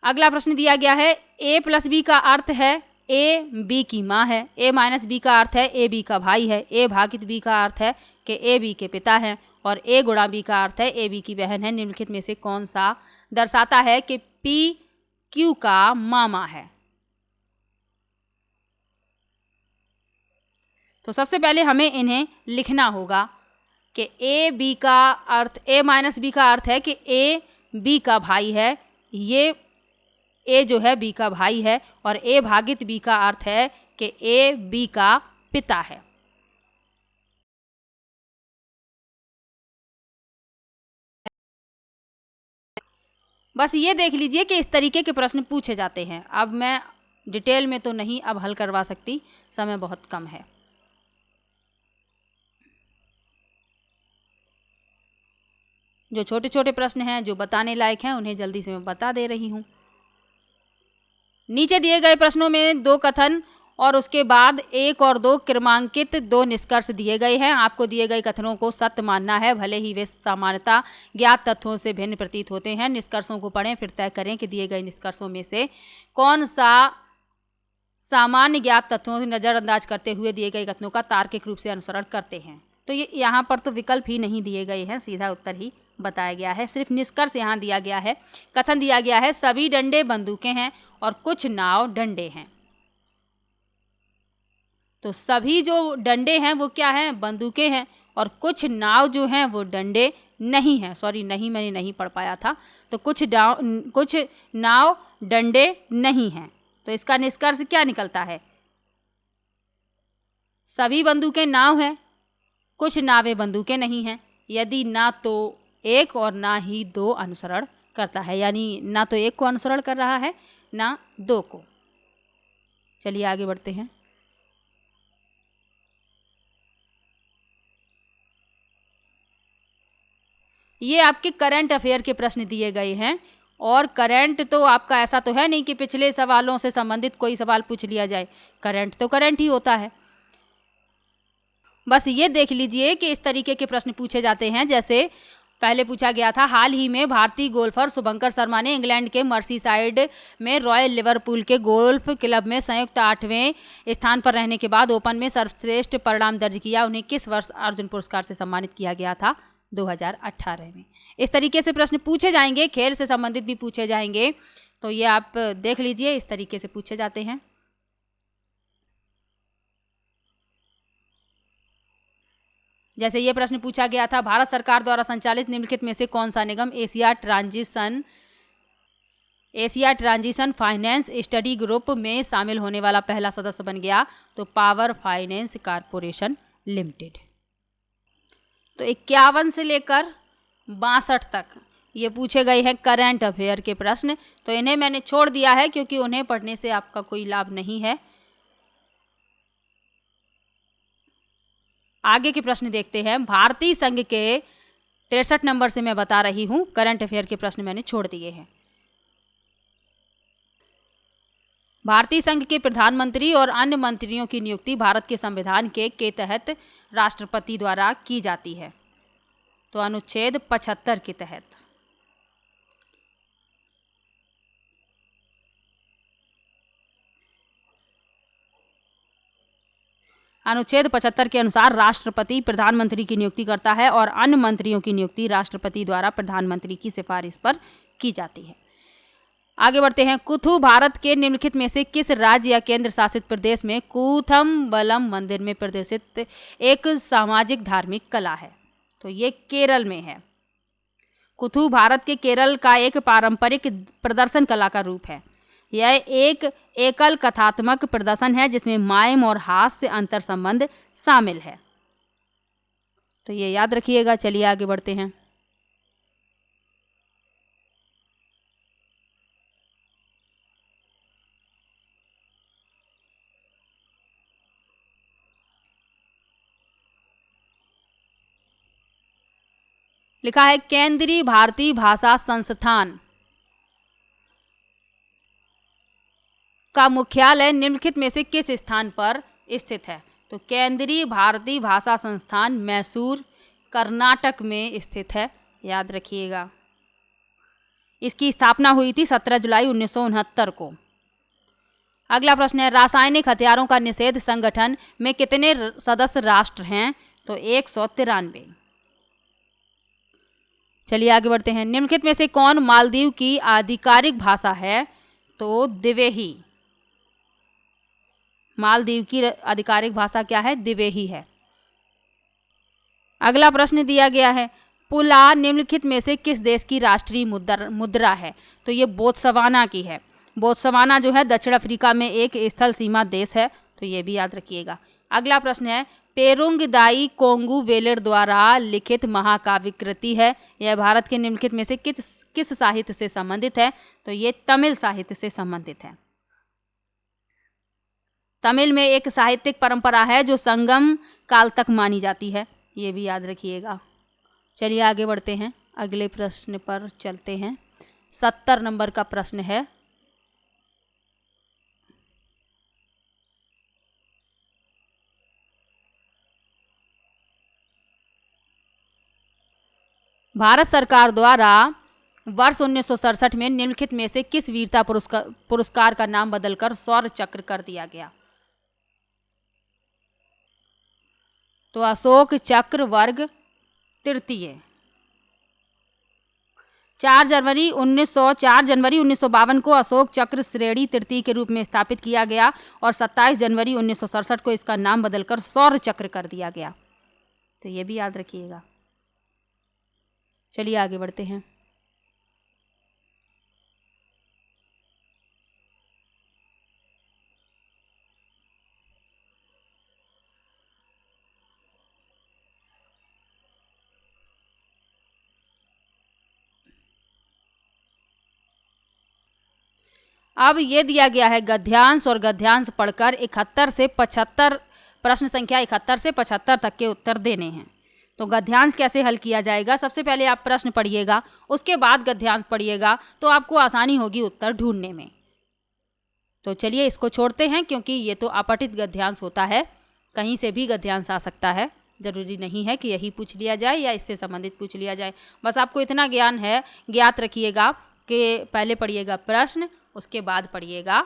[SPEAKER 1] अगला प्रश्न दिया गया है, a प्लस बी का अर्थ है a b की माँ है, a माइनस बी का अर्थ है a b का भाई है, a भागित b का अर्थ है कि a b के पिता हैं, और a गुणा b का अर्थ है a b की बहन है। निम्नलिखित में से कौन सा दर्शाता है कि p q का मामा है? तो सबसे पहले हमें इन्हें लिखना होगा कि a b का अर्थ, a माइनस बी का अर्थ है कि a b का भाई है, ये a जो है b का भाई है, और a भागित b का अर्थ है कि a b का पिता है। बस ये देख लीजिए कि इस तरीके के प्रश्न पूछे जाते हैं। अब मैं डिटेल में तो नहीं अब हल करवा सकती, समय बहुत कम है। जो छोटे छोटे प्रश्न हैं जो बताने लायक हैं उन्हें जल्दी से मैं बता दे रही हूँ। नीचे दिए गए प्रश्नों में 2 कथन और उसके बाद 1 और 2 क्रमांकित 2 निष्कर्ष दिए गए हैं। आपको दिए गए कथनों को सत्य मानना है, भले ही वे सामान्यतः ज्ञात तथ्यों से भिन्न प्रतीत होते हैं। निष्कर्षों को पढ़ें, फिर तय करें कि दिए गए निष्कर्षों में से कौन सा सामान्य ज्ञात तथ्यों से नज़रअंदाज करते हुए दिए गए कथनों का तार्किक रूप से अनुसरण करते हैं। तो ये यहाँ पर तो विकल्प ही नहीं दिए गए हैं, सीधा उत्तर ही बताया गया है, सिर्फ निष्कर्ष यहाँ दिया गया है। कथन दिया गया है, सभी डंडे बंदूकें हैं और कुछ नाव डंडे हैं। तो सभी जो डंडे हैं वो क्या हैं? बंदूकें हैं, और कुछ नाव जो हैं वो डंडे नहीं हैं। सॉरी, नहीं, मैंने नहीं पढ़ पाया था। तो कुछ नाव डंडे नहीं हैं। तो इसका निष्कर्ष क्या निकलता है? सभी बंदूकें नाव हैं, कुछ नावें बंदूकें नहीं हैं। यदि ना तो 1 और ना ही 2 अनुसरण करता है, यानी ना तो 1 को अनुसरण कर रहा है ना 2 को। चलिए आगे बढ़ते हैं। ये आपके करंट अफेयर के प्रश्न दिए गए हैं, और करंट तो आपका ऐसा तो है नहीं कि पिछले सवालों से संबंधित कोई सवाल पूछ लिया जाए। करंट तो करंट ही होता है। बस ये देख लीजिए कि इस तरीके के प्रश्न पूछे जाते हैं। जैसे पहले पूछा गया था, हाल ही में भारतीय गोल्फर शुभंकर शर्मा ने इंग्लैंड के मर्सीसाइड में रॉयल लिवरपूल के गोल्फ क्लब में संयुक्त 8वें स्थान पर रहने के बाद ओपन में सर्वश्रेष्ठ परिणाम दर्ज किया। उन्हें किस वर्ष अर्जुन पुरस्कार से सम्मानित किया गया था? 2018 में। इस तरीके से प्रश्न पूछे जाएंगे, खेल से संबंधित भी पूछे जाएंगे। तो ये आप देख लीजिए, इस तरीके से पूछे जाते हैं। जैसे ये प्रश्न पूछा गया था, भारत सरकार द्वारा संचालित निम्नलिखित में से कौन सा निगम Asia transition finance study group में शामिल होने वाला पहला सदस्य बन गया? तो पावर फाइनेंस कॉरपोरेशन लिमिटेड। तो 51 से लेकर 62 तक ये पूछे गए हैं करंट अफेयर के प्रश्न, तो इन्हें मैंने छोड़ दिया है क्योंकि उन्हें पढ़ने से आपका कोई लाभ नहीं है। आगे के प्रश्न देखते हैं। भारतीय संघ के 63 नंबर से मैं बता रही हूँ, करंट अफेयर के प्रश्न मैंने छोड़ दिए हैं। भारतीय संघ के प्रधानमंत्री और अन्य मंत्रियों की नियुक्ति भारत के संविधान के तहत राष्ट्रपति द्वारा की जाती है, तो अनुच्छेद 75 के तहत। अनुच्छेद 75 के अनुसार राष्ट्रपति प्रधानमंत्री की नियुक्ति करता है और अन्य मंत्रियों की नियुक्ति राष्ट्रपति द्वारा प्रधानमंत्री की सिफारिश पर की जाती है। आगे बढ़ते हैं। कुथु भारत के निम्नलिखित में से किस राज्य या केंद्र शासित प्रदेश में कूथमबलम मंदिर में प्रदर्शित एक सामाजिक धार्मिक कला है? तो ये केरल में है। कुथु भारत के केरल का एक पारंपरिक प्रदर्शन कला का रूप है। यह एक एकल कथात्मक प्रदर्शन है जिसमें माइम और हास्य अंतर संबंध शामिल है, तो ये याद रखिएगा। चलिए आगे बढ़ते हैं। लिखा है केंद्रीय भारतीय भाषा संस्थान का मुख्यालय निम्नलिखित में से किस स्थान पर स्थित है? तो केंद्रीय भारतीय भाषा संस्थान मैसूर कर्नाटक में स्थित है, याद रखिएगा। इसकी स्थापना हुई थी 17 जुलाई 1969 को। अगला प्रश्न है रासायनिक हथियारों का निषेध संगठन में कितने सदस्य राष्ट्र हैं? तो 193। चलिए आगे बढ़ते हैं। निम्नलिखित में से कौन मालदीव की आधिकारिक भाषा है? तो दिवेही। मालदीव की आधिकारिक भाषा क्या है? दिवेही है। अगला प्रश्न दिया गया है पुला निम्नलिखित में से किस देश की राष्ट्रीय मुद्रा है? तो ये बोत्सवाना की है। बोत्सवाना जो है दक्षिण अफ्रीका में एक स्थल सीमा देश है, तो ये भी याद रखिएगा। अगला प्रश्न है पेरुंग दाई कोंगू वेलेर द्वारा लिखित महाकाव्य कृति है, यह भारत के निम्नलिखित में से किस साहित्य से संबंधित है? तो ये तमिल साहित्य से संबंधित है। तमिल में एक साहित्यिक परंपरा है जो संगम काल तक मानी जाती है, ये भी याद रखिएगा। चलिए आगे बढ़ते हैं, अगले प्रश्न पर चलते हैं। 70 नंबर का प्रश्न है भारत सरकार द्वारा वर्ष 1967 में निम्नलिखित में से किस वीरता पुरस्कार का नाम बदलकर शौर्य चक्र कर दिया गया? तो अशोक चक्र वर्ग तृतीय। 4 जनवरी 1952 को अशोक चक्र श्रेणी तृतीय के रूप में स्थापित किया गया और 27 जनवरी 1967 को इसका नाम बदलकर शौर्य चक्र कर दिया गया, तो ये भी याद रखिएगा। चलिए आगे बढ़ते हैं। अब ये दिया गया है गद्यांश, और गद्यांश पढ़कर 71 से 75 प्रश्न संख्या 71 से 75 तक के उत्तर देने हैं। तो गद्यांश कैसे हल किया जाएगा? सबसे पहले आप प्रश्न पढ़िएगा, उसके बाद गद्यांश पढ़िएगा, तो आपको आसानी होगी उत्तर ढूंढने में। तो चलिए इसको छोड़ते हैं क्योंकि ये तो अपठित गद्यांश होता है, कहीं से भी गद्यांश आ सकता है, जरूरी नहीं है कि यही पूछ लिया जाए या इससे संबंधित पूछ लिया जाए। बस आपको इतना ज्ञान है, ज्ञात रखिएगा कि पहले पढ़िएगा प्रश्न, उसके बाद पढ़िएगा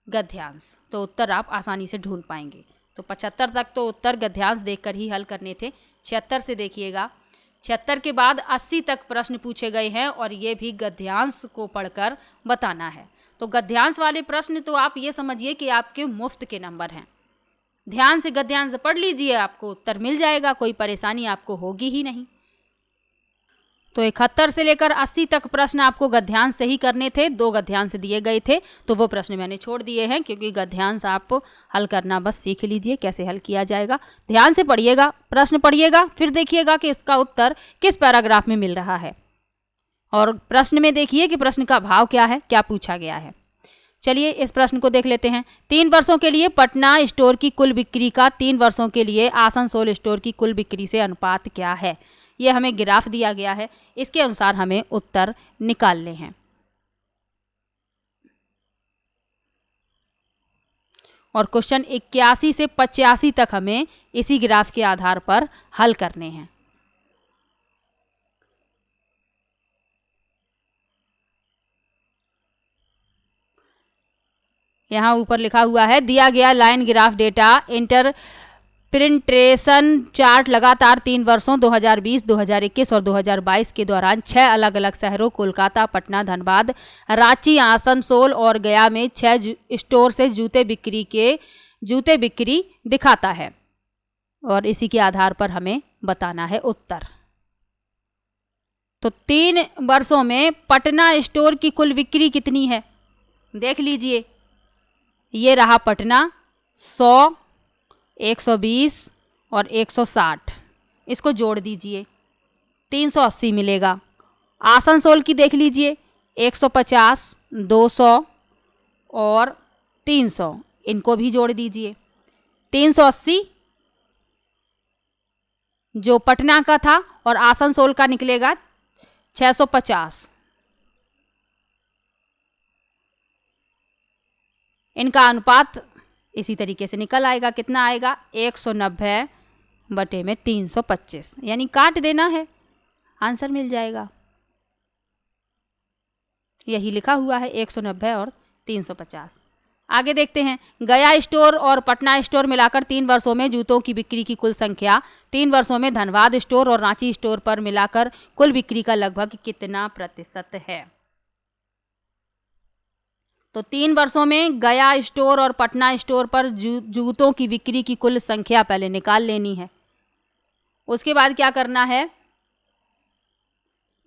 [SPEAKER 1] गद्यांश, तो उत्तर आप आसानी से ढूंढ पाएंगे। तो 75 तक तो उत्तर गद्यांश देखकर ही हल करने थे। 76 से देखिएगा, 76 के बाद 80 तक प्रश्न पूछे गए हैं और ये भी गद्यांश को पढ़कर बताना है। तो गद्यांश वाले प्रश्न तो आप ये समझिए कि आपके मुफ्त के नंबर हैं। ध्यान से गद्यांश पढ़ लीजिए, आपको उत्तर मिल जाएगा, कोई परेशानी आपको होगी ही नहीं। तो 71 से लेकर 80 तक प्रश्न आपको गद्यांश से ही करने थे। 2 गद्यांश दिए गए थे, तो वो प्रश्न मैंने छोड़ दिए हैं क्योंकि गद्यांश आप हल करना बस सीख लीजिए कैसे हल किया जाएगा। ध्यान से पढ़िएगा, प्रश्न पढ़िएगा, फिर देखिएगा कि इसका उत्तर किस पैराग्राफ में मिल रहा है। और प्रश्न में देखिए कि प्रश्न का भाव क्या है, क्या पूछा गया है। चलिए इस प्रश्न को देख लेते हैं। 3 वर्षों के लिए पटना स्टोर की कुल बिक्री का 3 वर्षों के लिए आसनसोल स्टोर की कुल बिक्री से अनुपात क्या है। ये हमें ग्राफ दिया गया है, इसके अनुसार हमें उत्तर निकालने हैं। और क्वेश्चन 81 से 85 तक हमें इसी ग्राफ के आधार पर हल करने हैं। यहाँ ऊपर लिखा हुआ है, दिया गया line graph data interpretation chart लगातार 3 वर्षों 2020, 2021 और 2022 के दौरान 6 अलग अलग शहरों कोलकाता, पटना, धनबाद, रांची, आसनसोल और गया में 6 स्टोर से जूते बिक्री दिखाता है और इसी के आधार पर हमें बताना है उत्तर। तो 3 वर्षों में पटना स्टोर की कुल बिक्री कितनी है, देख लीजिए। ये रहा पटना 100, 120 और 160, इसको जोड़ दीजिए 380 मिलेगा। आसनसोल की देख लीजिए 150, 200 और 300, इनको भी जोड़ दीजिए। 380 जो पटना का था और आसनसोल का निकलेगा 650। इनका अनुपात इसी तरीके से निकल आएगा, कितना आएगा 190 बटे में 325, यानी काट देना है, आंसर मिल जाएगा। यही लिखा हुआ है 190 और 350। आगे देखते हैं, गया स्टोर और पटना स्टोर मिलाकर 3 वर्षों में जूतों की बिक्री की कुल संख्या 3 वर्षों में धनबाद स्टोर और रांची स्टोर पर मिलाकर कुल बिक्री का लगभग कितना प्रतिशत है। तो 3 वर्षों में गया स्टोर और पटना स्टोर पर जूतों की बिक्री की कुल संख्या पहले निकाल लेनी है। उसके बाद क्या करना है,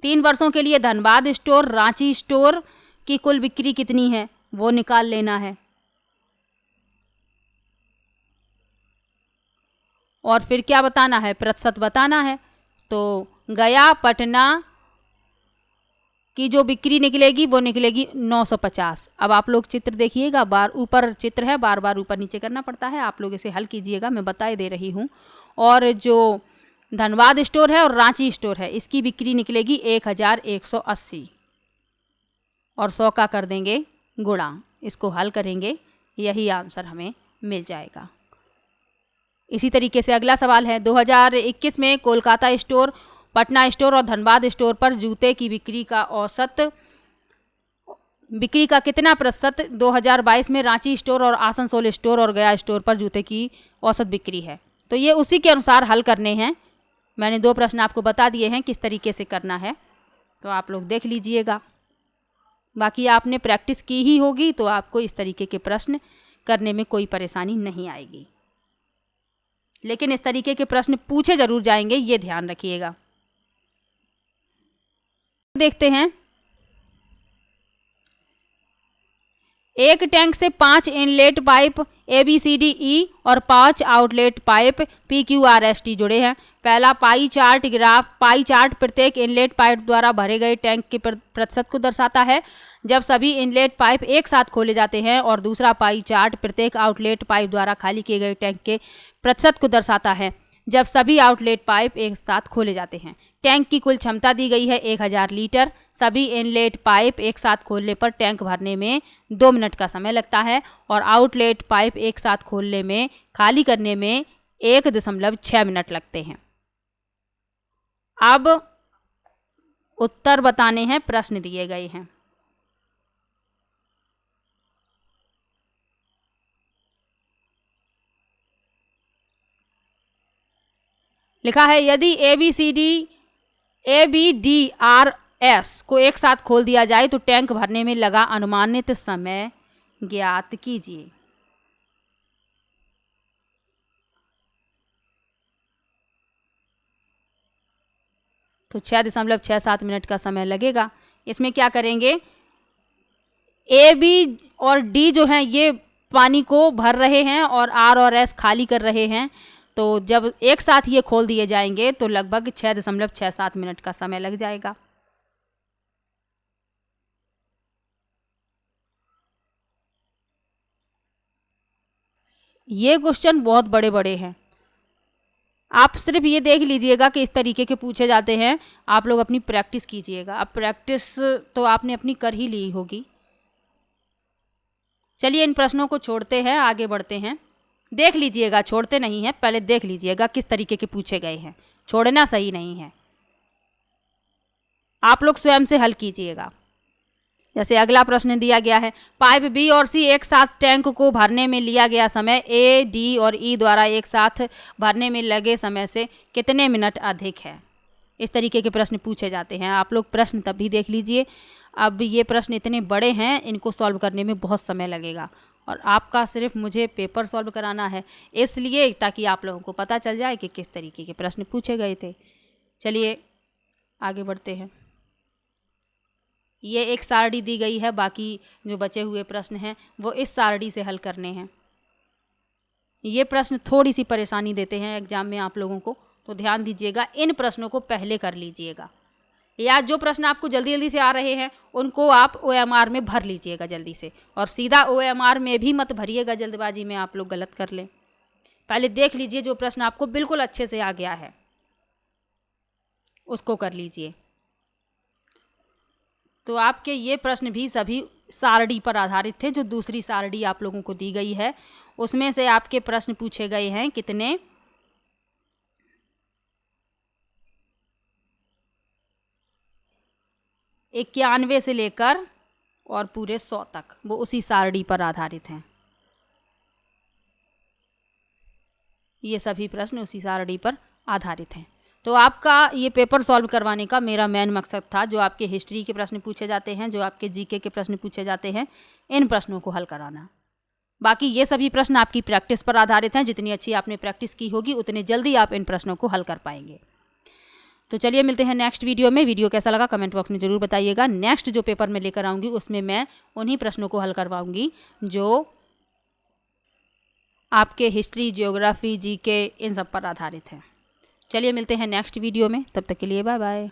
[SPEAKER 1] 3 वर्षों के लिए धनबाद स्टोर, रांची स्टोर की कुल बिक्री कितनी है वो निकाल लेना है। और फिर क्या बताना है, प्रतिशत बताना है। तो गया पटना की जो बिक्री निकलेगी वो निकलेगी 950। अब आप लोग चित्र देखिएगा, ऊपर चित्र है, बार बार ऊपर नीचे करना पड़ता है, आप लोग इसे हल कीजिएगा, मैं बताए दे रही हूँ। और जो धनबाद स्टोर है और रांची स्टोर है, इसकी बिक्री निकलेगी 1180 और 100 का कर देंगे गुणा, इसको हल करेंगे, यही आंसर हमें मिल जाएगा। इसी तरीके से अगला सवाल है, 2021 में कोलकाता स्टोर, पटना स्टोर और धनबाद स्टोर पर जूते की बिक्री का औसत बिक्री का कितना प्रतिशत 2022 में रांची स्टोर और आसनसोल स्टोर और गया स्टोर पर जूते की औसत बिक्री है। तो ये उसी के अनुसार हल करने हैं। मैंने 2 प्रश्न आपको बता दिए हैं किस तरीके से करना है, तो आप लोग देख लीजिएगा। बाकी आपने प्रैक्टिस की ही होगी तो आपको इस तरीके के प्रश्न करने में कोई परेशानी नहीं आएगी, लेकिन इस तरीके के प्रश्न पूछे जरूर जाएंगे, ये ध्यान रखिएगा। देखते हैं, एक टैंक से 5 इनलेट पाइप ABCDE और 5 आउटलेट पाइप PQRST जुड़े हैं। पहला पाई चार्ट प्रत्येक इनलेट पाइप द्वारा भरे गए टैंक के प्रतिशत को दर्शाता है जब सभी इनलेट पाइप एक साथ खोले जाते हैं, और दूसरा पाई चार्ट प्रत्येक आउटलेट पाइप द्वारा खाली किए गए टैंक के प्रतिशत को दर्शाता है जब सभी आउटलेट पाइप एक साथ खोले जाते हैं। टैंक की कुल क्षमता दी गई है 1000 लीटर। सभी इनलेट पाइप एक साथ खोलने पर टैंक भरने में 2 मिनट का समय लगता है और आउटलेट पाइप एक साथ खोलने में खाली करने में 1.6 मिनट लगते हैं। अब उत्तर बताने हैं, प्रश्न दिए गए हैं। लिखा है, यदि ABDRS को एक साथ खोल दिया जाए तो टैंक भरने में लगा अनुमानित समय ज्ञात कीजिए। तो 6.67 मिनट का समय लगेगा। इसमें क्या करेंगे, AB और D जो हैं ये पानी को भर रहे हैं और R और S खाली कर रहे हैं, तो जब एक साथ ये खोल दिए जाएंगे तो लगभग 6.67 मिनट का समय लग जाएगा। ये क्वेश्चन बहुत बड़े बड़े हैं। आप सिर्फ ये देख लीजिएगा कि इस तरीके के पूछे जाते हैं, आप लोग अपनी प्रैक्टिस कीजिएगा। अब प्रैक्टिस तो आपने अपनी कर ही ली होगी। चलिए इन प्रश्नों को छोड़ते हैं, आगे बढ़ते हैं। देख लीजिएगा, छोड़ते नहीं हैं, पहले देख लीजिएगा किस तरीके के पूछे गए हैं। छोड़ना सही नहीं है, आप लोग स्वयं से हल कीजिएगा। जैसे अगला प्रश्न दिया गया है, पाइप बी और सी एक साथ टैंक को भरने में लिया गया समय ए, डी और ई द्वारा एक साथ भरने में लगे समय से कितने मिनट अधिक है। इस तरीके के प्रश्न पूछे जाते हैं। आप लोग प्रश्न तब भी देख लीजिए। अब ये प्रश्न इतने बड़े हैं, इनको सॉल्व करने में बहुत समय लगेगा और आपका सिर्फ मुझे पेपर सॉल्व कराना है, इसलिए ताकि आप लोगों को पता चल जाए कि किस तरीके के प्रश्न पूछे गए थे। चलिए आगे बढ़ते हैं। ये एक सारणी दी गई है, बाकी जो बचे हुए प्रश्न हैं वो इस सारणी से हल करने हैं। ये प्रश्न थोड़ी सी परेशानी देते हैं एग्जाम में आप लोगों को, तो ध्यान दीजिएगा। इन प्रश्नों को पहले कर लीजिएगा, या जो प्रश्न आपको जल्दी जल्दी से आ रहे हैं उनको आप OMR में भर लीजिएगा जल्दी से, और सीधा OMR में भी मत भरिएगा जल्दबाजी में, आप लोग गलत कर लें। पहले देख लीजिए जो प्रश्न आपको बिल्कुल अच्छे से आ गया है उसको कर लीजिए। तो आपके ये प्रश्न भी सभी सारणी पर आधारित थे। जो दूसरी सारणी आप लोगों को दी गई है उसमें से आपके प्रश्न पूछे गए हैं कितने, 91 से लेकर और पूरे 100 तक, वो उसी सारणी पर आधारित हैं। ये सभी प्रश्न उसी सारणी पर आधारित हैं। तो आपका ये पेपर सॉल्व करवाने का मेरा मेन मकसद था। जो आपके हिस्ट्री के प्रश्न पूछे जाते हैं, जो आपके जीके के प्रश्न पूछे जाते हैं, इन प्रश्नों को हल कराना। बाकी ये सभी प्रश्न आपकी प्रैक्टिस पर आधारित हैं। जितनी अच्छी आपने प्रैक्टिस की होगी उतने जल्दी आप इन प्रश्नों को हल कर पाएंगे। तो चलिए मिलते हैं नेक्स्ट वीडियो में। वीडियो कैसा लगा कमेंट बॉक्स में ज़रूर बताइएगा। नेक्स्ट जो पेपर में लेकर आऊँगी उसमें मैं उन्हीं प्रश्नों को हल करवाऊँगी जो आपके हिस्ट्री, ज्योग्राफी, जीके इन सब पर आधारित हैं। चलिए मिलते हैं नेक्स्ट वीडियो में, तब तक के लिए बाय बाय।